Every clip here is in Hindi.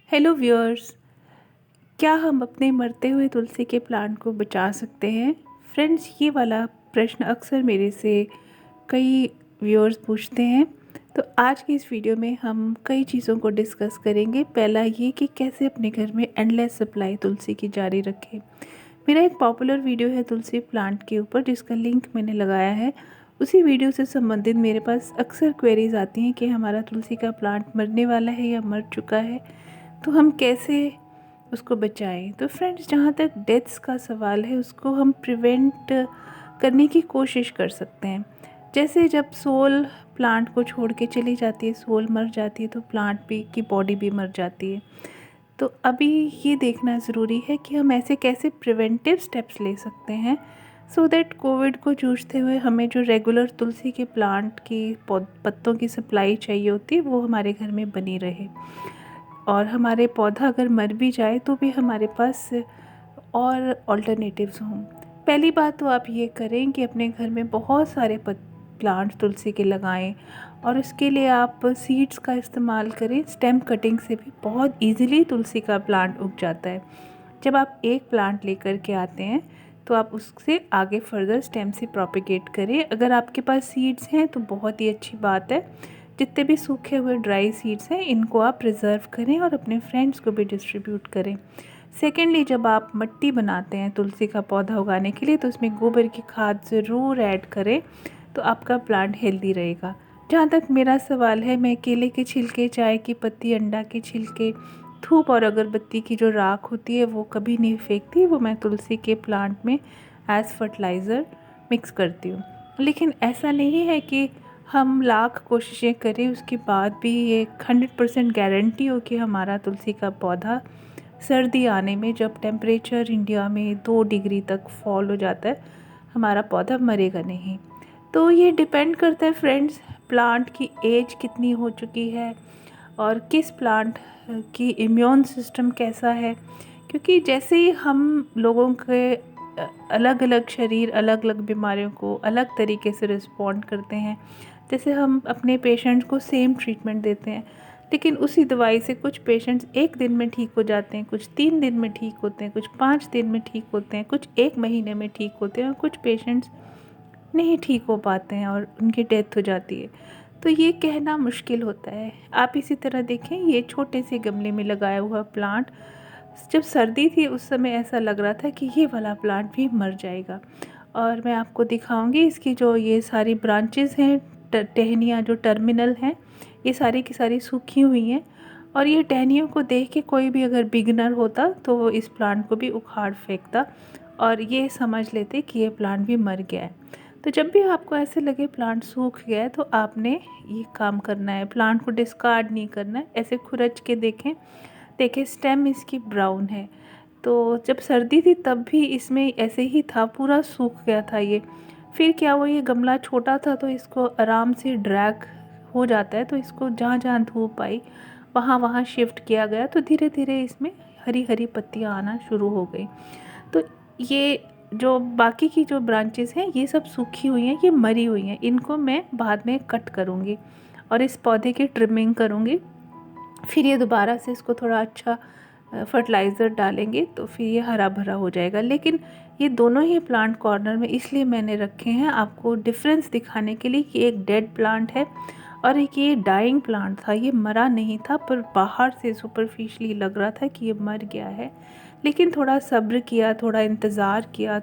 Hello viewers. क्या हम अपने मरते हुए तुलसी के प्लांट को बचा सकते हैं? फ्रेंड्स, ये वाला प्रश्न अक्सर मेरे से कई व्यूअर्स पूछते हैं। तो आज की इस वीडियो में हम कई चीज़ों को डिस्कस करेंगे। पहला ये कि कैसे अपने घर में एंडलेस सप्लाई तुलसी की जारी रखें। मेरा एक पॉपुलर वीडियो है तुलसी प्लांट के ऊपर, जिसका लिंक मैंने लगाया है। उसी वीडियो से संबंधित मेरे पास अक्सर क्वेरीज आती हैं कि हमारा तुलसी का प्लांट मरने वाला है या मर चुका है, तो हम कैसे उसको बचाएं। तो फ्रेंड्स, जहाँ तक डेथ्स का सवाल है, उसको हम प्रिवेंट करने की कोशिश कर सकते हैं। जैसे जब सोल प्लांट को छोड़ के चली जाती है, सोल मर जाती है, तो प्लांट भी की बॉडी भी मर जाती है। तो अभी ये देखना ज़रूरी है कि हम ऐसे कैसे प्रिवेंटिव स्टेप्स ले सकते हैं, सो दैट कोविड को जूझते हुए हमें जो रेगुलर तुलसी के प्लांट की पत्तों की सप्लाई चाहिए होती है, वो हमारे घर में बनी रहे। और हमारे पौधा अगर मर भी जाए तो भी हमारे पास और ऑल्टरनेटिव्स हों। पहली बात तो आप ये करें कि अपने घर में बहुत सारे प्लांट तुलसी के लगाएं, और उसके लिए आप सीड्स का इस्तेमाल करें। स्टेम कटिंग से भी बहुत इजीली तुलसी का प्लांट उग जाता है। जब आप एक प्लांट लेकर के आते हैं तो आप उससे आगे फर्दर स्टेम से प्रोपिगेट करें। अगर आपके पास सीड्स हैं तो बहुत ही अच्छी बात है। जितने भी सूखे हुए ड्राई सीड्स हैं, इनको आप प्रिजर्व करें और अपने फ्रेंड्स को भी डिस्ट्रीब्यूट करें। सेकेंडली, जब आप मिट्टी बनाते हैं तुलसी का पौधा उगाने के लिए, तो उसमें गोबर की खाद ज़रूर ऐड करें, तो आपका प्लांट हेल्दी रहेगा। जहाँ तक मेरा सवाल है, मैं केले के छिलके, चाय की पत्ती, अंडा के छिलके, धूप और अगरबत्ती की जो राख होती है वो कभी नहीं फेंकती। वो मैं तुलसी के प्लांट में एज़ फर्टिलाइज़र मिक्स करती हूँ। लेकिन ऐसा नहीं है कि हम लाख कोशिशें करें उसके बाद भी ये 100% गारंटी हो कि हमारा तुलसी का पौधा सर्दी आने में, जब टेम्परेचर इंडिया में 2 डिग्री तक फॉल हो जाता है, हमारा पौधा मरेगा नहीं। तो ये डिपेंड करता है फ्रेंड्स, प्लांट की एज कितनी हो चुकी है और किस प्लांट की इम्यून सिस्टम कैसा है। क्योंकि जैसे ही हम लोगों के अलग अलग शरीर अलग अलग बीमारियों को अलग तरीके से रिस्पॉन्ड करते हैं। जैसे हम अपने पेशेंट्स को सेम ट्रीटमेंट देते हैं, लेकिन उसी दवाई से कुछ पेशेंट्स 1 दिन में ठीक हो जाते हैं, कुछ 3 दिन में ठीक होते हैं, कुछ 5 दिन में ठीक होते हैं, कुछ 1 महीने में ठीक होते हैं, और कुछ पेशेंट्स नहीं ठीक हो पाते हैं और उनकी डेथ हो जाती है। तो ये कहना मुश्किल होता है। आप इसी तरह देखें, ये छोटे से गमले में लगाया हुआ प्लांट, जब सर्दी थी उस समय ऐसा लग रहा था कि ये वाला प्लांट भी मर जाएगा। और मैं आपको दिखाऊंगी इसकी जो ये सारी ब्रांचेस हैं, टहनियाँ जो टर्मिनल हैं, ये सारी की सारी सूखी हुई हैं। और ये टहनियों को देख के कोई भी अगर बिगनर होता तो वो इस प्लांट को भी उखाड़ फेंकता और ये समझ लेते कि ये प्लांट भी मर गया है। तो जब भी आपको ऐसे लगे प्लांट सूख गया है, तो आपने ये काम करना है, प्लांट को डिस्कार्ड नहीं करना है। ऐसे खुरच के देखें, देखें स्टेम इसकी ब्राउन है। तो जब सर्दी थी तब भी इसमें ऐसे ही था, पूरा सूख गया था ये। फिर क्या हुआ, ये गमला छोटा था तो इसको आराम से ड्रैग हो जाता है, तो इसको जहाँ जहाँ धूप आई वहाँ वहाँ शिफ्ट किया गया, तो धीरे धीरे इसमें हरी हरी पत्तियाँ आना शुरू हो गई। तो ये जो बाकी की जो ब्रांचेस हैं, ये सब सूखी हुई हैं, ये मरी हुई हैं, इनको मैं बाद में कट करूँगी और इस पौधे की ट्रिमिंग करूँगी। फिर ये दोबारा से इसको थोड़ा अच्छा फर्टिलाइज़र डालेंगे तो फिर ये हरा भरा हो जाएगा। लेकिन ये दोनों ही प्लांट कॉर्नर में इसलिए मैंने रखे हैं, आपको डिफरेंस दिखाने के लिए, कि एक डेड प्लांट है और एक ये डाइंग प्लांट था। ये मरा नहीं था, पर बाहर से सुपरफिशली लग रहा था कि ये मर गया है। लेकिन थोड़ा सब्र किया, थोड़ा इंतज़ार किया,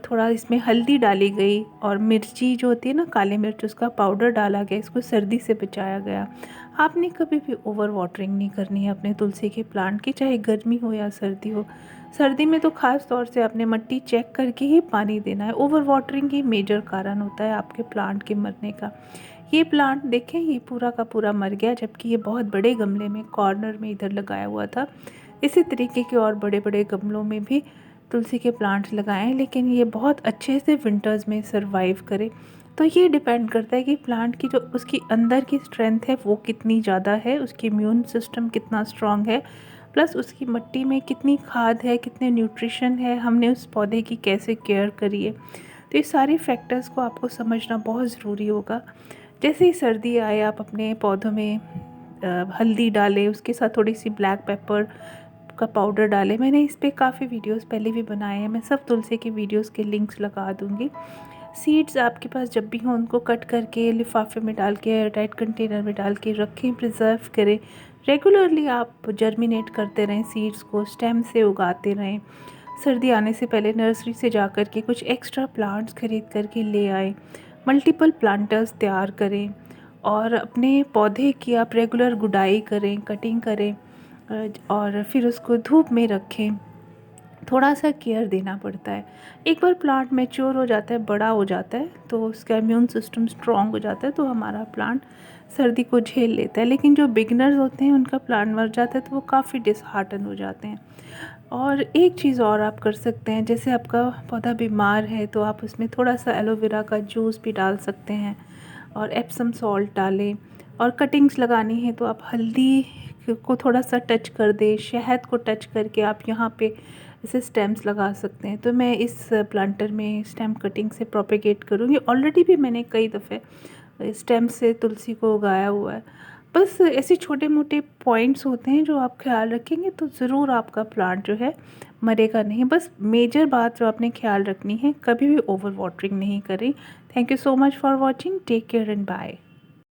थोड़ा इसमें हल्दी डाली गई और मिर्ची जो होती है ना, काली मिर्च, उसका पाउडर डाला गया, इसको सर्दी से बचाया गया। आपने कभी भी ओवर वाटरिंग नहीं करनी है अपने तुलसी के प्लांट की, चाहे गर्मी हो या सर्दी हो। सर्दी में तो ख़ास तौर से आपने मिट्टी चेक करके ही पानी देना है। ओवर वाटरिंग ही मेजर कारण होता है आपके प्लांट के मरने का। ये प्लांट देखें, ये पूरा का पूरा मर गया, जबकि ये बहुत बड़े गमले में कॉर्नर में इधर लगाया हुआ था। इसी तरीके के और बड़े बड़े गमलों में भी तुलसी के प्लांट्स लगाएं, लेकिन ये बहुत अच्छे से विंटर्स में सरवाइव करे। तो ये डिपेंड करता है कि प्लांट की जो उसकी अंदर की स्ट्रेंथ है वो कितनी ज़्यादा है, उसकी इम्यून सिस्टम कितना स्ट्रॉन्ग है, प्लस उसकी मिट्टी में कितनी खाद है, कितने न्यूट्रिशन है, हमने उस पौधे की कैसे केयर करी है। तो ये सारे फैक्टर्स को आपको समझना बहुत ज़रूरी होगा। जैसे ही सर्दी आए, आप अपने पौधों में हल्दी डालें, उसके साथ थोड़ी सी ब्लैक पेपर का पाउडर डालें। मैंने इस पे काफ़ी वीडियोस पहले भी बनाए हैं, मैं सब तुलसी के वीडियोस के लिंक्स लगा दूँगी। सीड्स आपके पास जब भी हों उनको कट करके लिफाफे में डाल के एयरटाइट कंटेनर में डाल के रखें, प्रिजर्व करें। रेगुलरली आप जर्मिनेट करते रहें, सीड्स को स्टेम से उगाते रहें। सर्दी आने से पहले नर्सरी से जा कर के कुछ एक्स्ट्रा प्लांट्स खरीद करके ले आएँ। मल्टीपल प्लांटर्स तैयार करें और अपने पौधे की आप रेगुलर गुडाई करें, कटिंग करें और फिर उसको धूप में रखें। थोड़ा सा केयर देना पड़ता है। एक बार प्लांट मैच्योर हो जाता है, बड़ा हो जाता है, तो उसका इम्यून सिस्टम स्ट्रॉन्ग हो जाता है, तो हमारा प्लांट सर्दी को झेल लेता है। लेकिन जो बिगनर्स होते हैं उनका प्लांट मर जाता है तो वो काफ़ी डिसहार्टन हो जाते हैं। और एक चीज़ और आप कर सकते हैं, जैसे आपका पौधा बीमार है तो आप उसमें थोड़ा सा एलोवेरा का जूस भी डाल सकते हैं और एप्सम सॉल्ट डालें। और कटिंग्स लगानी है तो आप हल्दी को थोड़ा सा टच कर दें, शहद को टच करके आप यहाँ पे इसे स्टेम्स लगा सकते हैं। तो मैं इस प्लांटर में स्टेम कटिंग से प्रोपेगेट करूँगी। ऑलरेडी भी मैंने कई दफ़े स्टेम से तुलसी को उगाया हुआ है। बस ऐसे छोटे मोटे पॉइंट्स होते हैं जो आप ख्याल रखेंगे तो ज़रूर आपका प्लांट जो है मरेगा नहीं। बस मेजर बात जो आपने ख्याल रखनी है, कभी भी ओवर वाटरिंग नहीं करें। Thank you so much for watching. Take care and bye.